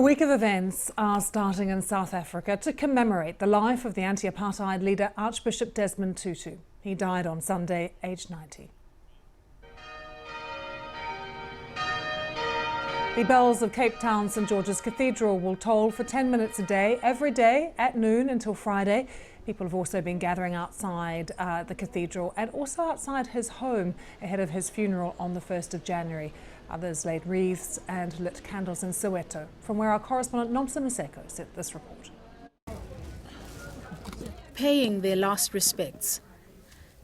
A week of events are starting in South Africa to commemorate the life of the anti-apartheid leader Archbishop Desmond Tutu. He died on Sunday, aged 90. The bells of Cape Town St George's Cathedral will toll for 10 minutes a day, every day at noon until Friday. People have also been gathering outside the cathedral and also outside his home ahead of his funeral on the 1st of January. Others laid wreaths and lit candles in Soweto, from where our correspondent Nomsa Maseko sent this report. Paying their last respects.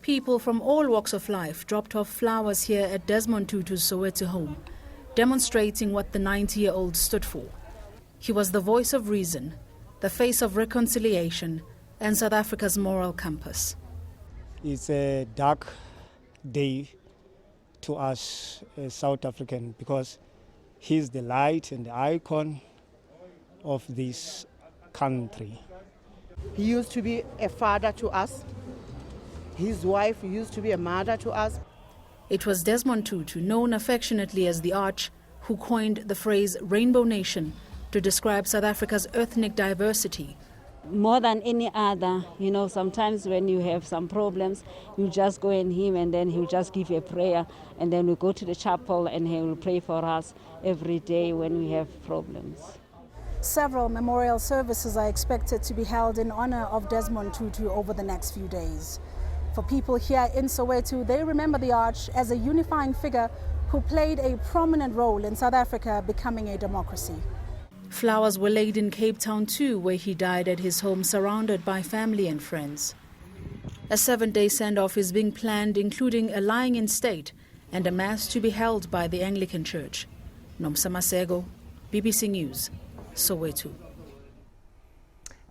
People from all walks of life dropped off flowers here at Desmond Tutu's Soweto home, demonstrating what the 90-year-old stood for. He was the voice of reason, the face of reconciliation, and South Africa's moral compass. It's a dark day to us as South African because he's the light and the icon of this country. He used to be a father to us. His wife used to be a mother to us. It was Desmond Tutu, known affectionately as the Arch, who coined the phrase Rainbow Nation to describe South Africa's ethnic diversity. More than any other, sometimes when you have some problems, you just go in him and then he'll just give you a prayer, and then we go to the chapel and he will pray for us every day when we have problems. Several memorial services are expected to be held in honor of Desmond Tutu over the next few days. For people here in Soweto, they remember the Arch as a unifying figure who played a prominent role in South Africa becoming a democracy. Flowers were laid in Cape Town too, where he died at his home surrounded by family and friends. A 7-day send-off is being planned, including a lying in state and a mass to be held by the Anglican Church. Nomsa Maseko, BBC News, Soweto.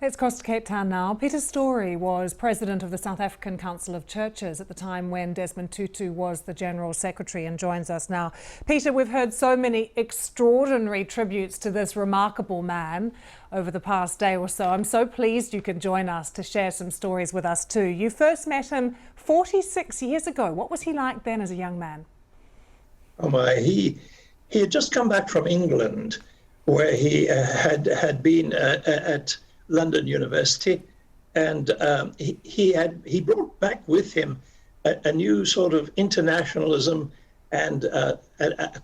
Let's cross to Cape Town now. Peter Story was president of the South African Council of Churches at the time when Desmond Tutu was the General Secretary and joins us now. Peter, we've heard so many extraordinary tributes to this remarkable man over the past day or so. I'm so pleased you can join us to share some stories with us too. You first met him 46 years ago. What was he like then as a young man? Oh my, he had just come back from England, where he had been at London University, and he brought back with him a new sort of internationalism and a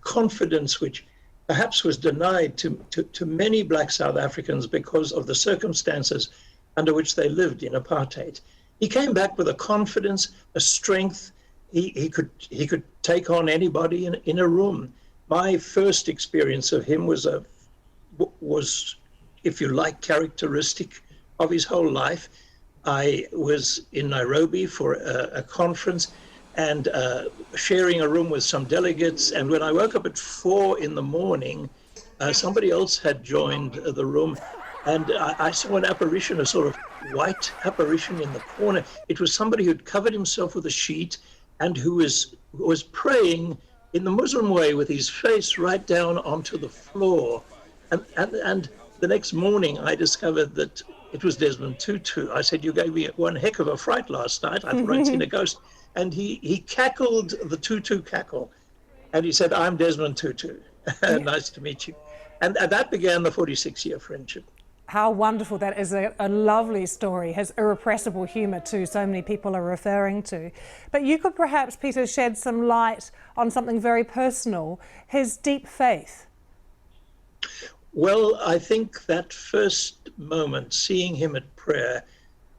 confidence which perhaps was denied to many black South Africans because of the circumstances under which they lived in apartheid. He came back with a confidence, a strength. He could take on anybody in a room. My first experience of him was, if you like, characteristic of his whole life. I was in Nairobi for a conference and sharing a room with some delegates. And when I woke up at 4 in the morning, somebody else had joined the room. And I saw an apparition, a sort of white apparition in the corner. It was somebody who'd covered himself with a sheet and who was praying in the Muslim way with his face right down onto the floor. And the next morning, I discovered that it was Desmond Tutu. I said, "You gave me one heck of a fright last night. I thought I'd seen a ghost." And he cackled the Tutu cackle. And he said, "I'm Desmond Tutu. Nice to meet you." And that began the 46-year friendship. How wonderful. That is a lovely story. His irrepressible humour too, so many people are referring to. But you could perhaps, Peter, shed some light on something very personal, his deep faith. Well, I think that first moment, seeing him at prayer,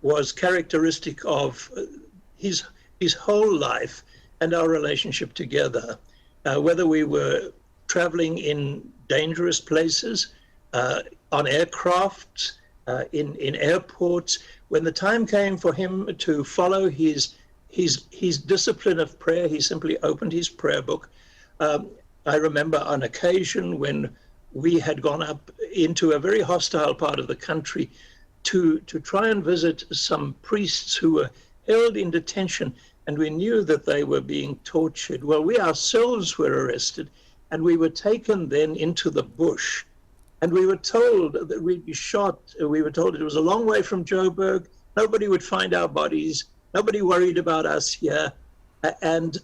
was characteristic of his whole life and our relationship together. Whether we were traveling in dangerous places, on aircraft, in airports, when the time came for him to follow his discipline of prayer, he simply opened his prayer book. I remember on occasion when we had gone up into a very hostile part of the country to try and visit some priests who were held in detention, and we knew that they were being tortured. Well, we ourselves were arrested, and we were taken then into the bush, and we were told that we'd be shot. We were told it was a long way from Joburg. Nobody would find our bodies. Nobody worried about us here. And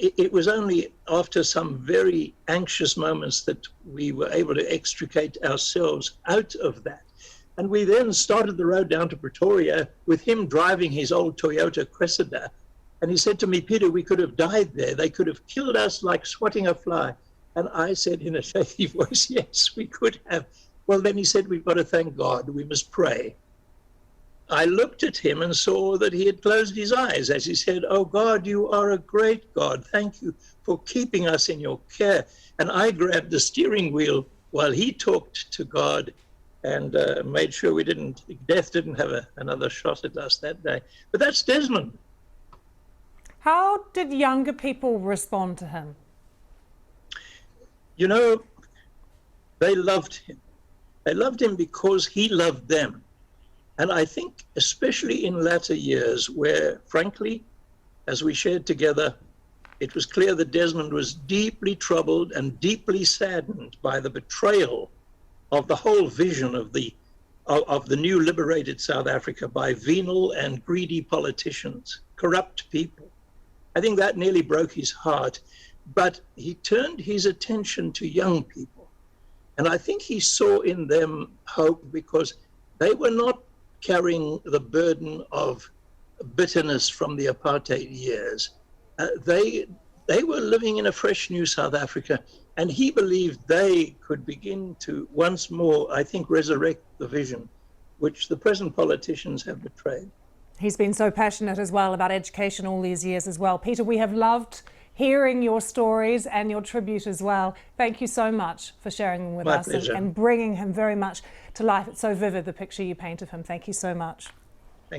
it was only after some very anxious moments that we were able to extricate ourselves out of that. And we then started the road down to Pretoria with him driving his old Toyota Cressida. And he said to me, Peter, we could have died there. They could have killed us like swatting a fly. And I said in a shaky voice, yes, we could have. Well, then he said, we've got to thank God. We must pray. I looked at him and saw that he had closed his eyes as he said, oh God, you are a great God. Thank you for keeping us in your care. And I grabbed the steering wheel while he talked to God and made sure death didn't have another shot at us that day. But that's Desmond. How did younger people respond to him? You know, they loved him. They loved him because he loved them. And I think especially in latter years where, frankly, as we shared together, it was clear that Desmond was deeply troubled and deeply saddened by the betrayal of the whole vision of the new liberated South Africa by venal and greedy politicians, corrupt people. I think that nearly broke his heart, but he turned his attention to young people. And I think he saw in them hope because they were not carrying the burden of bitterness from the apartheid years. They were living in a fresh new South Africa, and he believed they could begin to once more, I think, resurrect the vision which the present politicians have betrayed. He's been so passionate as well about education all these years as well. Peter, we have loved hearing your stories and your tribute as well. Thank you so much for sharing them with us and bringing him very much to life. It's so vivid, the picture you paint of him. Thank you so much.